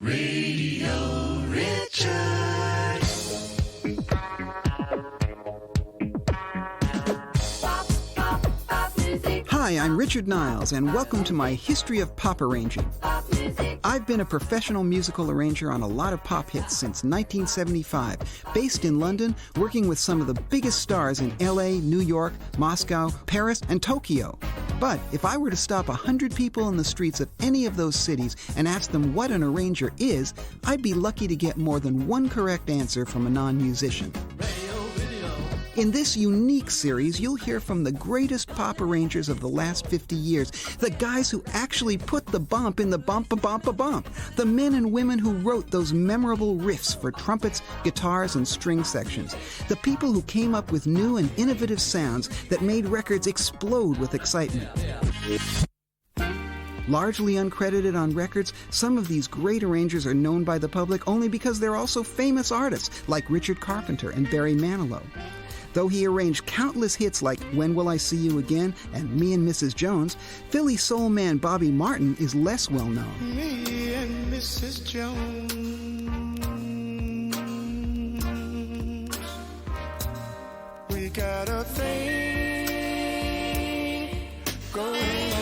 Radio Richard. Hi, I'm Richard Niles, and welcome to my History of Pop Arranging. I've been a professional musical arranger on a lot of pop hits since 1975, based in London, working with some of the biggest stars in LA, New York, Moscow, Paris, and Tokyo. But if I were to stop 100 people in the streets of any of those cities and ask them what an arranger is, I'd be lucky to get more than one correct answer from a non-musician. In this unique series, you'll hear from the greatest pop arrangers of the last 50 years, the guys who actually put the bump in the bump-a-bump-a-bump, the men and women who wrote those memorable riffs for trumpets, guitars, and string sections, the people who came up with new and innovative sounds that made records explode with excitement. Largely uncredited on records, some of these great arrangers are known by the public only because they're also famous artists like Richard Carpenter and Barry Manilow. Though he arranged countless hits like When Will I See You Again and Me and Mrs. Jones, Philly soul man Bobby Martin is less well known. Me and Mrs. Jones, we got a thing going on.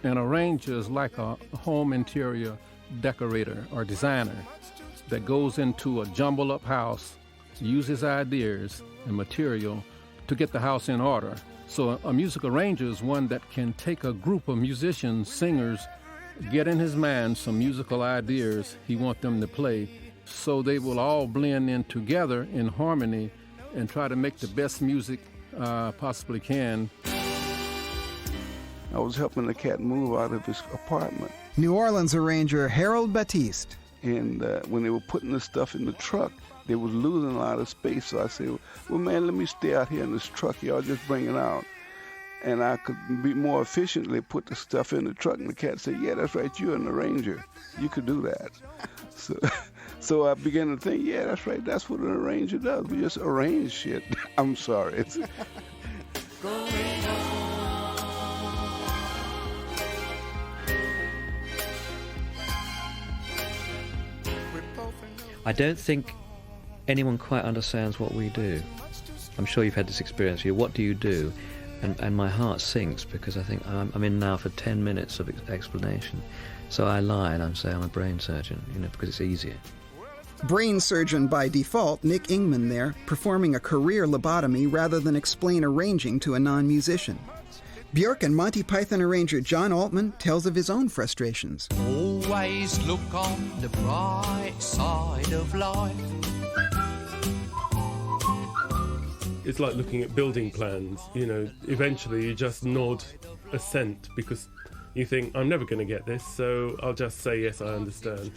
An arranger is like a home interior decorator or designer that goes into a jumbled up house, uses ideas and material to get the house in order. So a music arranger is one that can take a group of musicians, singers, get in his mind some musical ideas he wants them to play, so they will all blend in together in harmony and try to make the best music possibly can. I was helping the cat move out of his apartment. New Orleans arranger Harold Batiste. And when they were putting the stuff in the truck, they was losing a lot of space. So I said, well, man, let me stay out here in this truck. Y'all just bring it out. And I could be more efficiently put the stuff in the truck. And the cat said, yeah, that's right. You're an arranger. You could do that. So I began to think, yeah, that's right. That's what an arranger does. We just arrange shit. I'm sorry. It's I don't think anyone quite understands what we do. I'm sure you've had this experience. What do you do? And my heart sinks because I think I'm in now for 10 minutes of explanation. So I lie and I say I'm a brain surgeon, because it's easier. Brain surgeon by default, Nick Ingman there, performing a career lobotomy rather than explain arranging to a non-musician. Björk and Monty Python arranger John Altman tells of his own frustrations. Always look on the bright side of life. It's like looking at building plans. Eventually you just nod assent because you think, I'm never going to get this, so I'll just say, yes, I understand.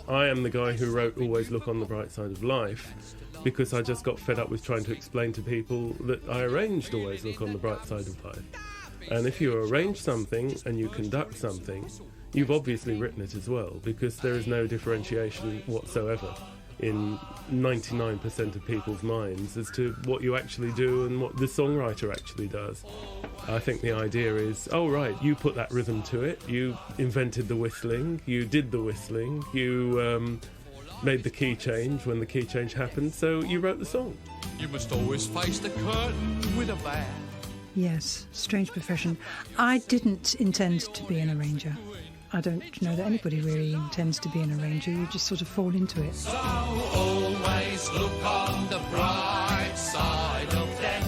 I am the guy who wrote Always Look on the Bright Side of Life because I just got fed up with trying to explain to people that I arranged Always Look on the Bright Side of Life. And if you arrange something and you conduct something, you've obviously written it as well, because there is no differentiation whatsoever in 99% of people's minds as to what you actually do and what the songwriter actually does. I think the idea is, oh right, you put that rhythm to it, you invented the whistling, you did the whistling, you made the key change when the key change happened, so you wrote the song. You must always face the curtain with a bow. Yes, strange profession. I didn't intend to be an arranger. I don't know that anybody really intends to be an arranger. You just sort of fall into it. So always look on the bright side of death.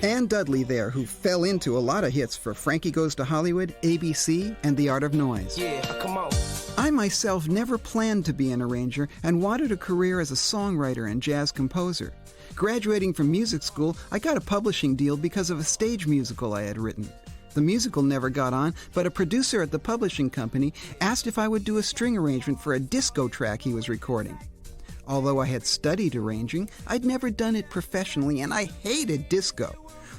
Ann Dudley there, who fell into a lot of hits for Frankie Goes to Hollywood, ABC, and The Art of Noise. Yeah, come on. I myself never planned to be an arranger and wanted a career as a songwriter and jazz composer. Graduating from music school, I got a publishing deal because of a stage musical I had written. The musical never got on, but a producer at the publishing company asked if I would do a string arrangement for a disco track he was recording. Although I had studied arranging, I'd never done it professionally, and I hated disco.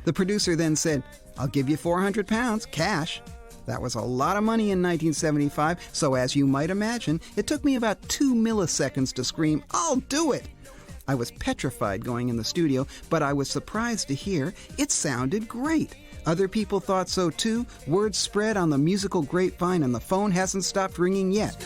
The producer then said, I'll give you £400, cash. That was a lot of money in 1975, so as you might imagine, it took me about 2 milliseconds to scream, I'll do it! I was petrified going in the studio, but I was surprised to hear it sounded great. Other people thought so too. Word spread on the musical grapevine, and the phone hasn't stopped ringing yet.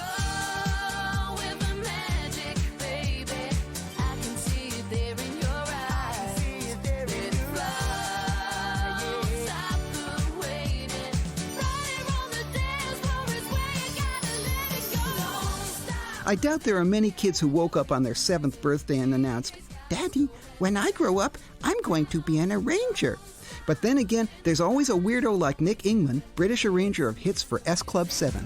I doubt there are many kids who woke up on their 7th birthday and announced, "Daddy, when I grow up, I'm going to be an arranger." But then again, there's always a weirdo like Nick Ingman, British arranger of hits for S Club 7.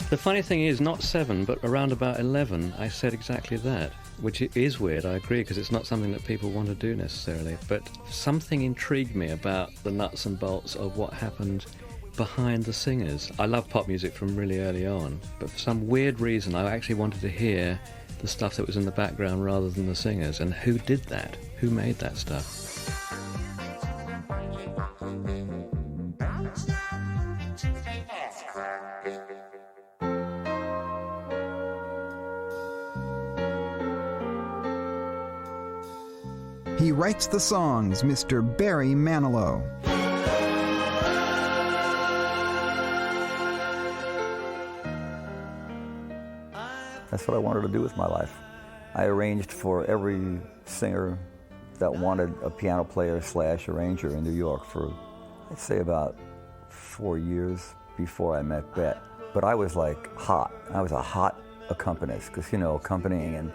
The funny thing is, not 7, but around about 11, I said exactly that, which is weird, I agree, because it's not something that people want to do necessarily. But something intrigued me about the nuts and bolts of what happened behind the singers. I love pop music from really early on, but for some weird reason I actually wanted to hear the stuff that was in the background rather than the singers. And who did that? Who made that stuff? He writes the songs, Mr. Barry Manilow. That's what I wanted to do with my life. I arranged for every singer that wanted a piano player / arranger in New York for, I'd say, about 4 years before I met Bet. But I was like hot. I was a hot accompanist, because, you know, accompanying and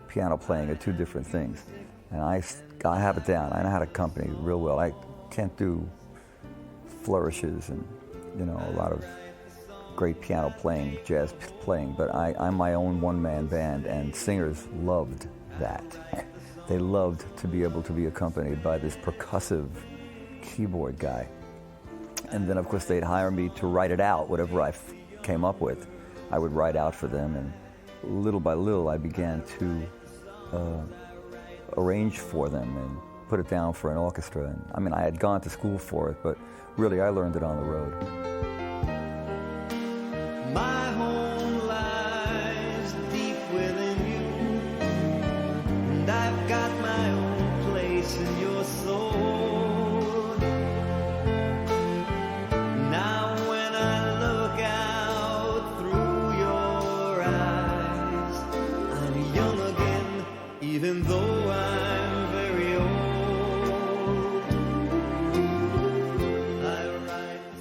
piano playing are two different things. And I have it down. I know how to accompany real well. I can't do flourishes and, you know, a lot of great piano playing, jazz playing, but I'm my own one-man band, and singers loved that. They loved to be able to be accompanied by this percussive keyboard guy. And then, of course, they'd hire me to write it out, whatever I came up with. I would write out for them, and little by little I began to arrange for them and put it down for an orchestra. And, I mean, I had gone to school for it, but really I learned it on the road. My home lies deep within you, and I've got my own place in your soul. Now when I look out through your eyes, I'm young again, even though I'm very old.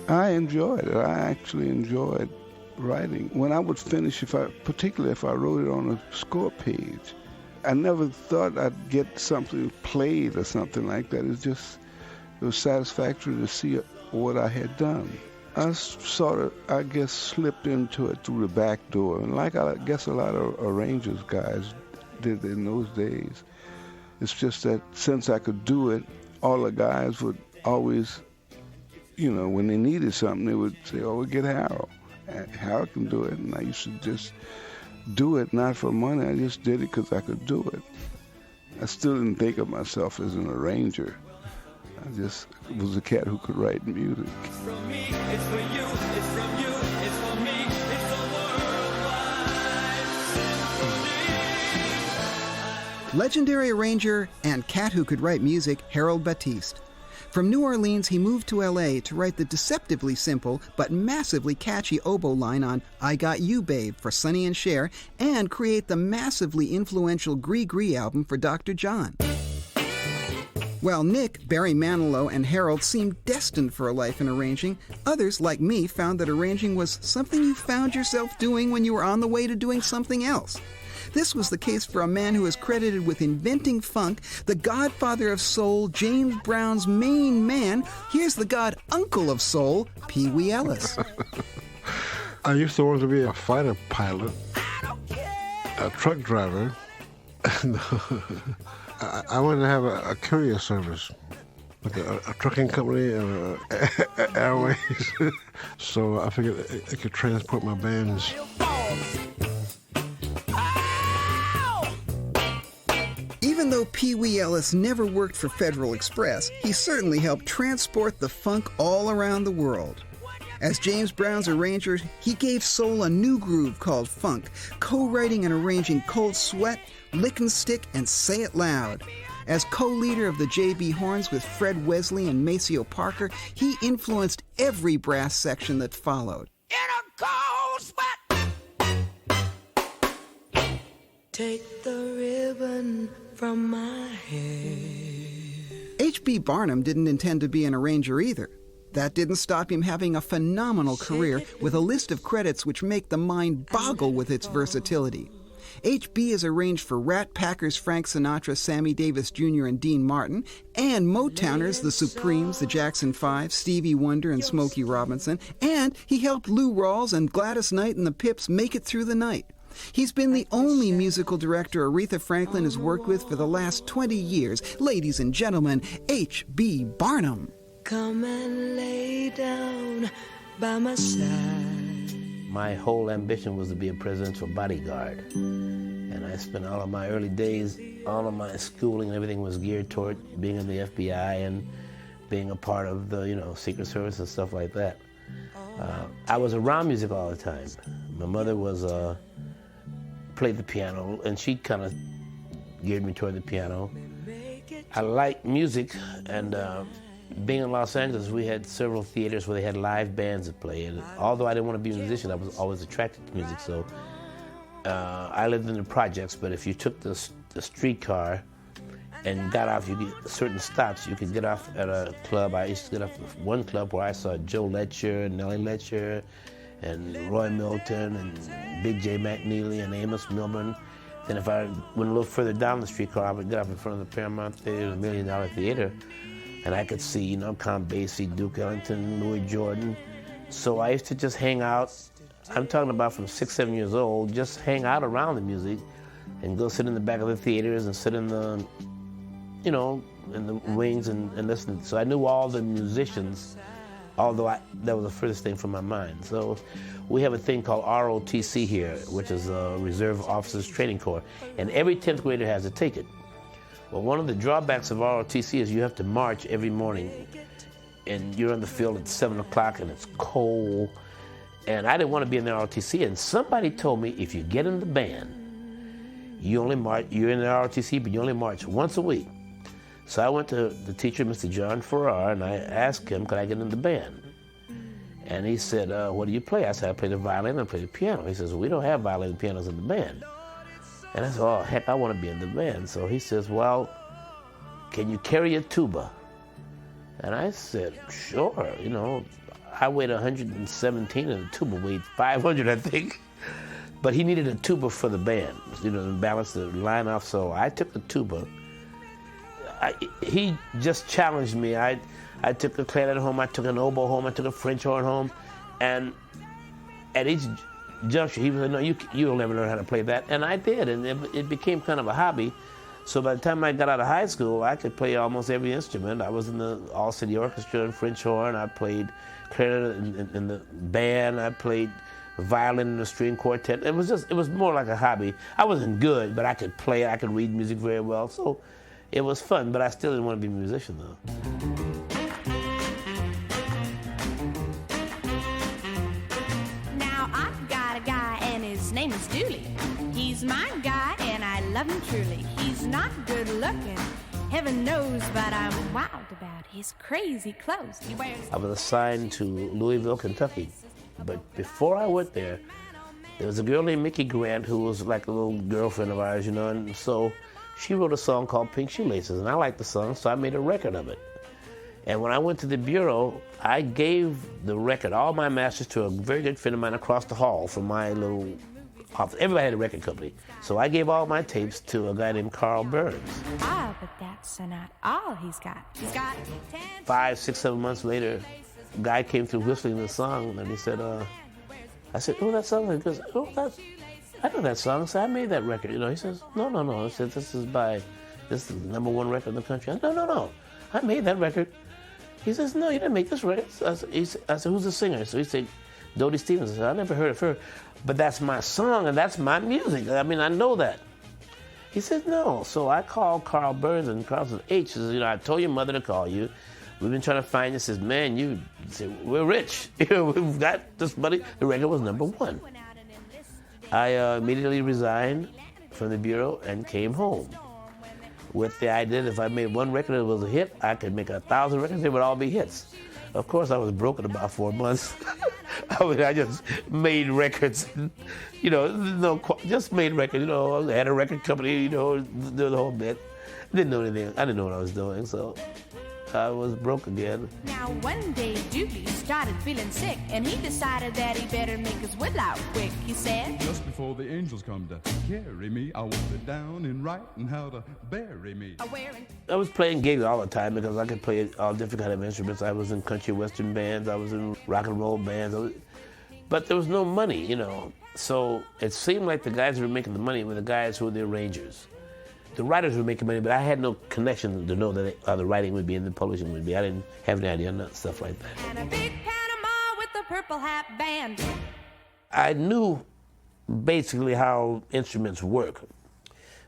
I enjoyed it. I actually enjoyed writing. When I would finish, particularly if I wrote it on a score page, I never thought I'd get something played or something like that. It was satisfactory to see what I had done. I sort of, I guess, slipped into it through the back door, and like I guess a lot of arrangers guys did in those days. It's just that since I could do it, all the guys would always, you know, when they needed something, they would say, "Oh, we'll get Harold. Harold can do it." And I used to just do it, not for money. I just did it because I could do it. I still didn't think of myself as an arranger. I just was a cat who could write music. It's from me, it's for you, it's from you, it's for me, it's a worldwide symphony. Legendary arranger and cat who could write music, Harold Batiste. From New Orleans, he moved to L.A. to write the deceptively simple but massively catchy oboe line on I Got You, Babe for Sonny and Cher, and create the massively influential Gree Gree album for Dr. John. While Nick, Barry Manilow, and Harold seemed destined for a life in arranging, others, like me, found that arranging was something you found yourself doing when you were on the way to doing something else. This was the case for a man who is credited with inventing funk, the godfather of soul, James Brown's main man. Here's the god-uncle of soul, Pee Wee Ellis. I used to want to be a fighter pilot, a truck driver, and I wanted to have a courier service, like a trucking company or airways. So I figured I could transport my bands. Even though Pee Wee Ellis never worked for Federal Express, he certainly helped transport the funk all around the world. As James Brown's arranger, he gave soul a new groove called funk, co-writing and arranging Cold Sweat, Lick and Stick, and Say It Loud. As co-leader of the J.B. Horns with Fred Wesley and Maceo Parker, he influenced every brass section that followed. In a cold sweat. Take the ribbon from my hair. H.B. Barnum didn't intend to be an arranger either. That didn't stop him having a phenomenal career with a list of credits which make the mind boggle with its versatility. H.B. has arranged for Rat Packers Frank Sinatra, Sammy Davis Jr., and Dean Martin, and Motowners the Supremes, the Jackson 5, Stevie Wonder, and Smokey Robinson, and he helped Lou Rawls and Gladys Knight and the Pips make it through the night. He's been the only musical director Aretha Franklin has worked with for the last 20 years. Ladies and gentlemen, H.B. Barnum. Come and lay down by my side. My whole ambition was to be a presidential bodyguard. And I spent all of my early days, all of my schooling and everything was geared toward being in the FBI and being a part of the, Secret Service and stuff like that. I was around music all the time. My mother played the piano, and she kind of geared me toward the piano. I like music, and being in Los Angeles, we had several theaters where they had live bands that play. And although I didn't want to be a musician, I was always attracted to music. So I lived in the projects, but if you took the streetcar and got off, you get certain stops. You could get off at a club. I used to get off at one club where I saw Joe Letcher and Nellie Letcher and Roy Milton and Big J McNeely and Amos Milburn. Then if I went a little further down the streetcar, I would get off in front of the Paramount Theater, the $1 Million Theater, and I could see, Count Basie, Duke Ellington, Louis Jordan. So I used to just hang out. I'm talking about from 6, 7 years old, just hang out around the music and go sit in the back of the theaters and sit in the, in the wings and listen. So I knew all the musicians, although that was the furthest thing from my mind. So we have a thing called ROTC here, which is a Reserve Officers Training Corps, and every 10th grader has to take it. Well, one of the drawbacks of ROTC is you have to march every morning, and you're on the field at 7 o'clock, and it's cold, and I didn't want to be in the ROTC, and somebody told me if you get in the band, you're in the ROTC, but you only march once a week. So I went to the teacher, Mr. John Farrar, and I asked him, could I get in the band? And he said, what do you play? I said, I play the violin and I play the piano. He says, well, we don't have violin and pianos in the band. And I said, oh, heck, I want to be in the band. So he says, well, can you carry a tuba? And I said, sure. I weighed 117 and the tuba weighed 500, I think. But he needed a tuba for the band, to balance the line off. So I took the tuba. He just challenged me. I took a clarinet home, I took an oboe home, I took a French horn home. And at each juncture, he was like, no, you'll never learn how to play that. And I did, and it became kind of a hobby. So by the time I got out of high school, I could play almost every instrument. I was in the All-City Orchestra and French horn. I played clarinet in the band. I played violin in the string quartet. It was more like a hobby. I wasn't good, but I could play. I could read music very well. So it was fun, but I still didn't want to be a musician, though. Now I've got a guy, and his name is Dooley. He's my guy, and I love him truly. He's not good looking, heaven knows, but I'm wild about his crazy clothes he wears. I was assigned to Louisville, Kentucky. But before I went there was a girl named Mickey Grant who was like a little girlfriend of ours, and so she wrote a song called Pink Shoelaces, and I liked the song, so I made a record of it. And when I went to the bureau, I gave the record, all my masters, to a very good friend of mine across the hall from my little office. Everybody had a record company. So I gave all my tapes to a guy named Carl Burns. Ah, but that's not all he's got. He's got 10... 5, 6, 7 months later, a guy came through whistling the song, and he said, I said, oh, that song? He goes, oh, I know that song. So I made that record. He says, no. He said, this is the #1 record in the country. I said, no. I made that record. He says, no, you didn't make this record. I said, who's the singer? So he said, Dodie Stevens. I said, I never heard of her, but that's my song and that's my music. I mean, I know that. He said, no. So I called Carl Burns, and Carl said, H, says, I told your mother to call you. we've been trying to find you. Says, man, you said, we're rich. We've got this money. The record was #1. I immediately resigned from the Bureau and came home with the idea that if I made one record that was a hit, I could make 1,000 records, they would all be hits. Of course, I was broke in about 4 months. I just made records, just made records, I had a record company, do the whole bit. I didn't know anything. I didn't know what I was doing, so I was broke again. Now one day Dooley started feeling sick, and he decided that he better make his will out quick. He said, just before the angels come to carry me, I want it down in writing how to bury me. I was playing gigs all the time because I could play all different kind of instruments. I was in country western bands, I was in rock and roll bands, but there was no money, So it seemed like the guys who were making the money were the guys who were the arrangers. The writers were making money, but I had no connection to know that how the writing would be and the publishing would be. I didn't have any idea, not stuff like that. and a big Panama with the purple hat band. I knew basically how instruments work,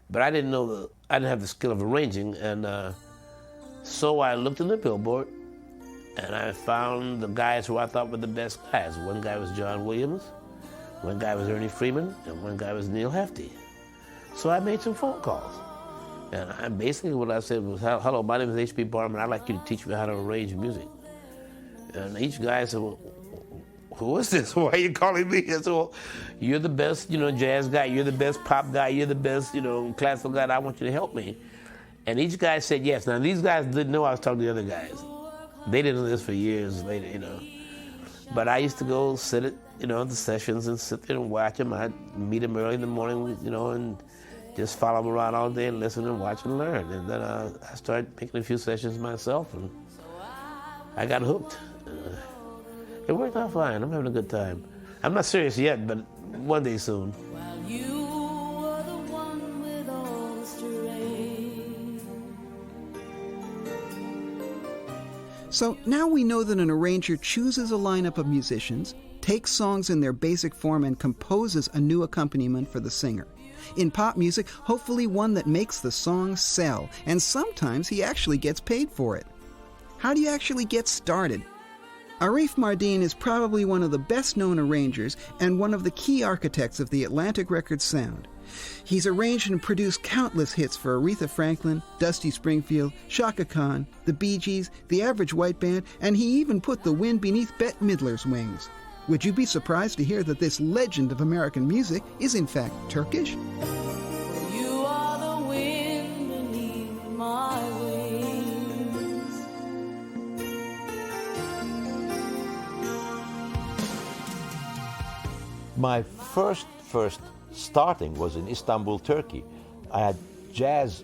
but I didn't know I didn't have the skill of arranging, and so I looked in the Billboard, and I found the guys who I thought were the best guys. One guy was John Williams, one guy was Ernie Freeman, and one guy was Neil Hefti. So I made some phone calls. And basically what I said was, hello, my name is H.B. Barman. I'd like you to teach me how to arrange music. And each guy said, well, who is this? Why are you calling me? I said, well, you're the best, jazz guy. You're the best pop guy. You're the best, classical guy. I want you to help me. And each guy said yes. Now, these guys didn't know I was talking to the other guys. They didn't know this for years later, But I used to go sit at, the sessions and sit there and watch them. I'd meet them early in the morning, and just follow them around all day and listen and watch and learn. And then I started making a few sessions myself, and I got hooked. It worked out fine. I'm having a good time. I'm not serious yet, but one day soon. So now we know that an arranger chooses a lineup of musicians, takes songs in their basic form, and composes a new accompaniment for the singer. In pop music, hopefully one that makes the song sell, and sometimes he actually gets paid for it. How do you actually get started? Arif Mardin is probably one of the best-known arrangers and one of the key architects of the Atlantic Records sound. He's arranged and produced countless hits for Aretha Franklin, Dusty Springfield, Chaka Khan, the Bee Gees, the Average White Band, and he even put the wind beneath Bette Midler's wings. Would you be surprised to hear that this legend of American music is in fact Turkish? You are the wind beneath my wings. My first starting was in Istanbul, Turkey. I had jazz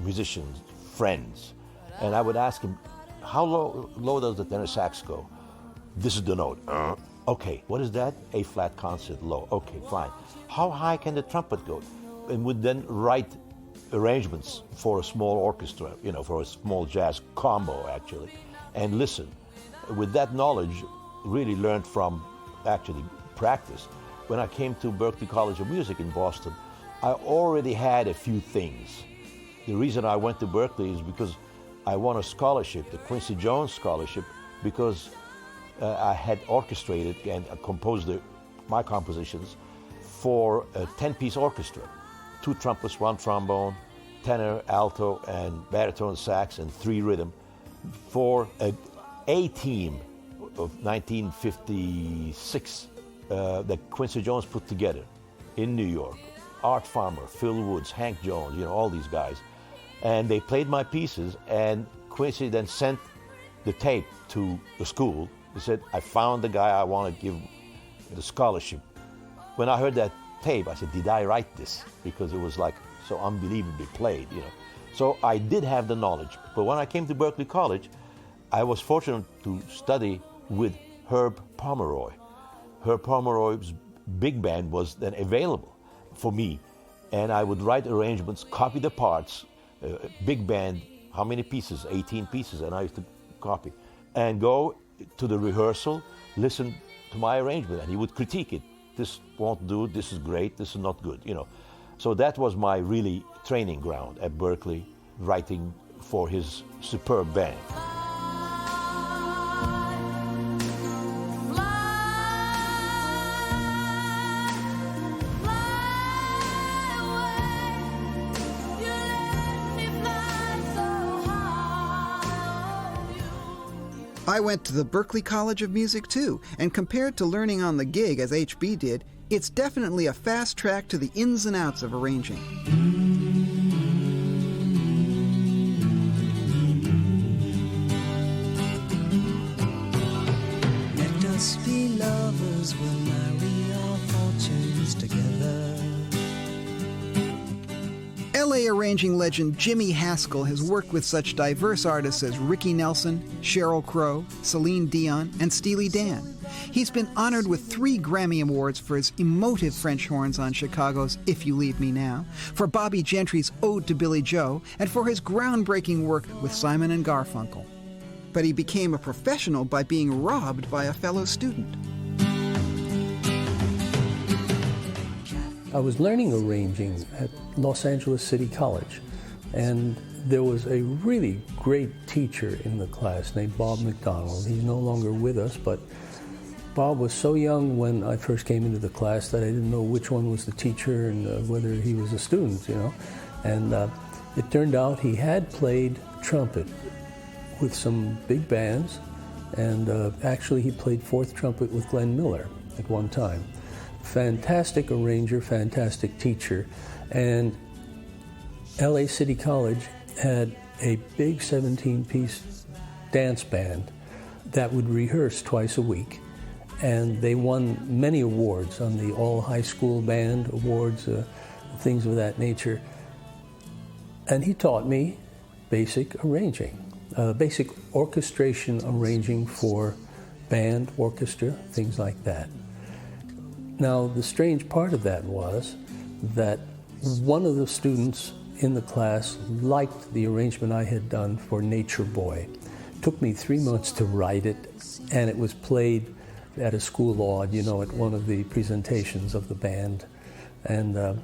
musicians, friends, and I would ask him, how low does the tenor sax go? This is the note. Okay, what is that? A flat concert low. Okay, fine. How high can the trumpet go? And would then write arrangements for a small orchestra, for a small jazz combo, actually, and listen. With that knowledge, really learned from actually practice. When I came to Berklee College of Music in Boston, I already had a few things. The reason I went to Berklee is because I won a scholarship, the Quincy Jones Scholarship, because I had orchestrated and composed my compositions for a 10-piece orchestra. 2 trumpets, 1 trombone, tenor, alto, and baritone sax, and 3 rhythm, for a team of 1956 that Quincy Jones put together in New York. Art Farmer, Phil Woods, Hank Jones, all these guys. And they played my pieces, and Quincy then sent the tape to the school. He said, I found the guy I want to give the scholarship. When I heard that tape, I said, did I write this? Because it was like so unbelievably played, So I did have the knowledge. But when I came to Berklee College, I was fortunate to study with Herb Pomeroy. Herb Pomeroy's big band was then available for me. And I would write arrangements, copy the parts, big band, how many pieces? 18 pieces, and I used to copy. And go to the rehearsal, listen to my arrangement, and he would critique it. This won't do, this is great, this is not good, So that was my really training ground at Berklee, writing for his superb band. I went to the Berklee College of Music too, and compared to learning on the gig as HB did, it's definitely a fast track to the ins and outs of arranging. Let us be lovers, we'll marry our fortunes together. LA arranging legend Jimmy Haskell has worked with such diverse artists as Ricky Nelson, Sheryl Crow, Celine Dion, and Steely Dan. He's been honored with 3 Grammy Awards for his emotive French horns on Chicago's If You Leave Me Now, for Bobby Gentry's Ode to Billy Joe, and for his groundbreaking work with Simon and Garfunkel. But he became a professional by being robbed by a fellow student. I was learning arranging at Los Angeles City College, and there was a really great teacher in the class named Bob McDonald. He's no longer with us, but Bob was so young when I first came into the class that I didn't know which one was the teacher and whether he was a student, you know. And it turned out he had played trumpet with some big bands, and actually he played 4th trumpet with Glenn Miller at one time. Fantastic arranger, fantastic teacher, and LA City College had a big 17-piece dance band that would rehearse twice a week, and they won many awards on the All High School Band Awards, things of that nature. And he taught me basic arranging, basic orchestration arranging for band, orchestra, things like that. Now, the strange part of that was that one of the students in the class liked the arrangement I had done for Nature Boy. It took me 3 months to write it, and it was played at a school odd, you know, at one of the presentations of the band. And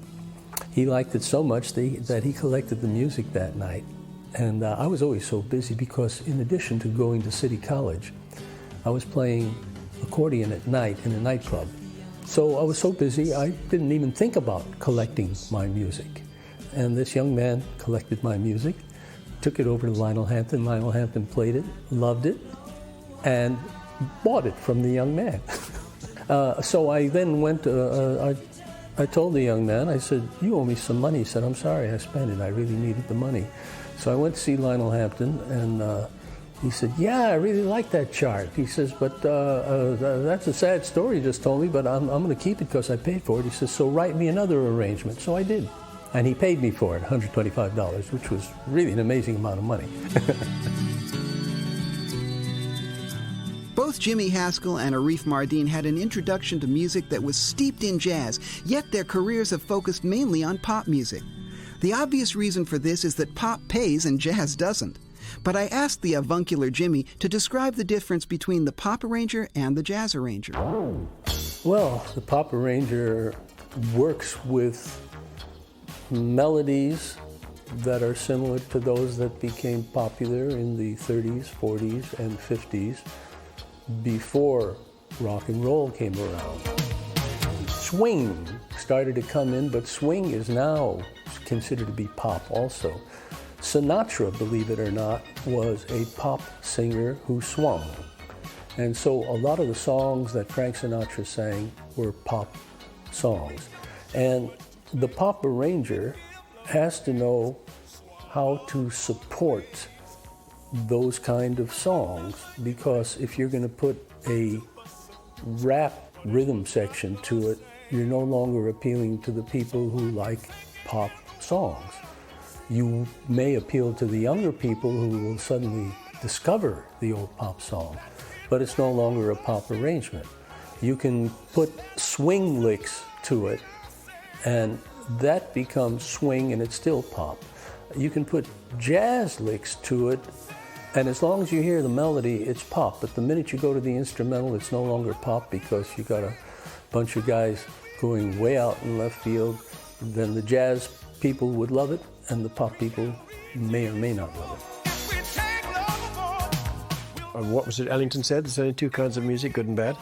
he liked it so much that he collected the music that night. And I was always so busy because in addition to going to City College, I was playing accordion at night in a nightclub. So I was so busy, I didn't even think about collecting my music. And this young man collected my music, took it over to Lionel Hampton. Lionel Hampton played it, loved it, and bought it from the young man. So I then went, I told the young man, I said, "You owe me some money." He said, "I'm sorry, I spent it. I really needed the money." So I went to see Lionel Hampton, and he said, "Yeah, I really like that chart." He says, "But that's a sad story you just told me, but I'm going to keep it because I paid for it." He says, "So write me another arrangement." So I did. And he paid me for it, $125, which was really an amazing amount of money. Both Jimmy Haskell and Arif Mardin had an introduction to music that was steeped in jazz, yet their careers have focused mainly on pop music. The obvious reason for this is that pop pays and jazz doesn't. But I asked the avuncular Jimmy to describe the difference between the pop arranger and the jazz arranger. Well, the pop arranger works with melodies that are similar to those that became popular in the 30s, 40s, and 50s before rock and roll came around. Swing started to come in, but swing is now considered to be pop also. Sinatra, believe it or not, was a pop singer who swung. And so a lot of the songs that Frank Sinatra sang were pop songs. And the pop arranger has to know how to support those kind of songs, because if you're going to put a rap rhythm section to it, you're no longer appealing to the people who like pop songs. You may appeal to the younger people who will suddenly discover the old pop song, but it's no longer a pop arrangement. You can put swing licks to it, and that becomes swing, and it's still pop. You can put jazz licks to it, and as long as you hear the melody, it's pop. But the minute you go to the instrumental, it's no longer pop, because you got a bunch of guys going way out in left field. Then the jazz people would love it, and the pop people may or may not love it. What was it Ellington said? There's only 2 kinds of music, good and bad.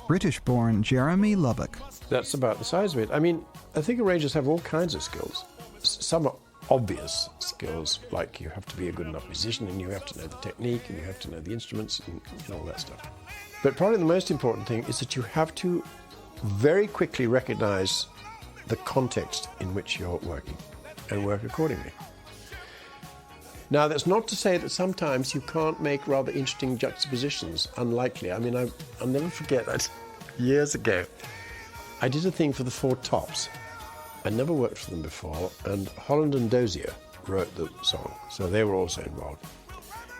British-born Jeremy Lubbock. That's about the size of it. I mean, I think arrangers have all kinds of skills. Some are obvious skills, like you have to be a good enough musician and you have to know the technique and you have to know the instruments and all that stuff. But probably the most important thing is that you have to very quickly recognize the context in which you're working and work accordingly. Now, that's not to say that sometimes you can't make rather interesting juxtapositions. Unlikely. I mean, I'll never forget that years ago, I did a thing for the Four Tops. I never worked for them before, and Holland and Dozier wrote the song, so they were also involved.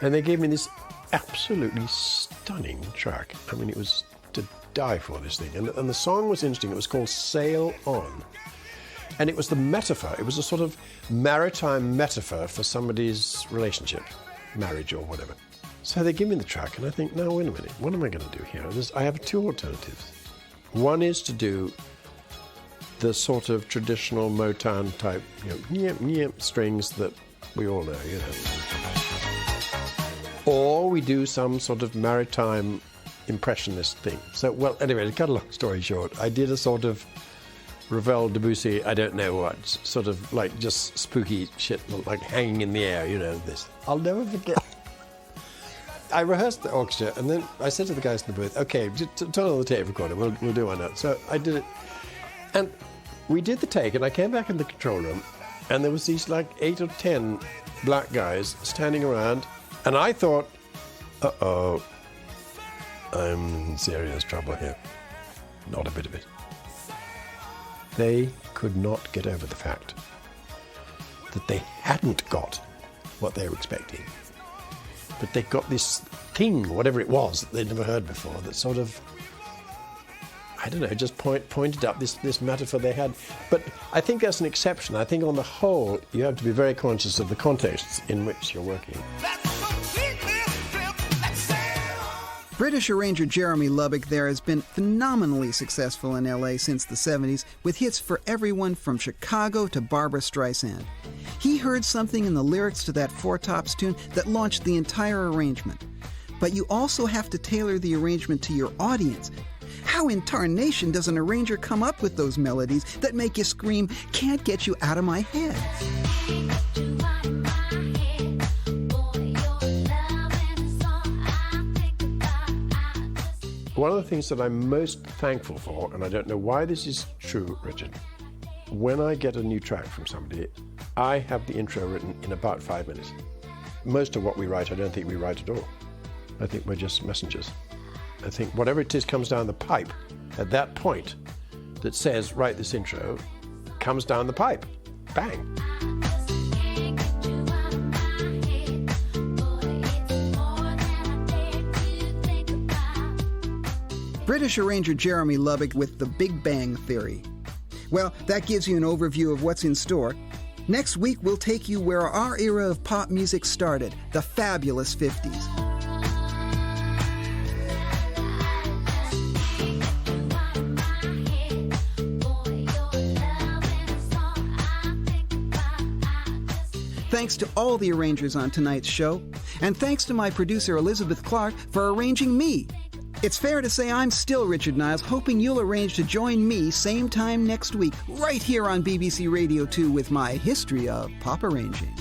And they gave me this absolutely stunning track. I mean, it was to die for, this thing. And the song was interesting. It was called Sail On. And it was the metaphor. It was a sort of maritime metaphor for somebody's relationship, marriage or whatever. So they give me the track, and I think, no, wait a minute. What am I going to do here? I have two alternatives. One is to do the sort of traditional Motown type, nyep strings that we all know, Or we do some sort of maritime impressionist thing. So, well, anyway, to cut a long story short, I did a sort of Ravel, Debussy, I don't know what, sort of like just spooky shit, like hanging in the air, this. I'll never forget. I rehearsed the orchestra, and then I said to the guys in the booth, okay, turn on the tape recorder, we'll do one note. So I did it, and we did the take, and I came back in the control room, and there was these like 8 or 10 black guys standing around, and I thought, uh-oh, I'm in serious trouble here. Not a bit of it. They could not get over the fact that they hadn't got what they were expecting. But they got this thing, whatever it was, that they'd never heard before, that sort of, I don't know, just pointed up this metaphor they had. But I think that's an exception. I think on the whole, you have to be very conscious of the contexts in which you're working. British arranger Jeremy Lubbock there has been phenomenally successful in L.A. since the 70s, with hits for everyone from Chicago to Barbra Streisand. He heard something in the lyrics to that Four Tops tune that launched the entire arrangement. But you also have to tailor the arrangement to your audience. How in tarnation does an arranger come up with those melodies that make you scream, "Can't get you out of my head"? One of the things that I'm most thankful for, and I don't know why this is true, Richard, when I get a new track from somebody, I have the intro written in about 5 minutes. Most of what we write, I don't think we write at all. I think we're just messengers. I think whatever it is comes down the pipe at that point that says, write this intro, comes down the pipe. Bang. British arranger Jeremy Lubbock with the Big Bang Theory. Well, that gives you an overview of what's in store. Next week, we'll take you where our era of pop music started, the fabulous 50s. Thanks to all the arrangers on tonight's show, and thanks to my producer Elizabeth Clark for arranging me. It's fair to say I'm still Richard Niles, hoping you'll arrange to join me same time next week, right here on BBC Radio 2 with my history of pop arranging.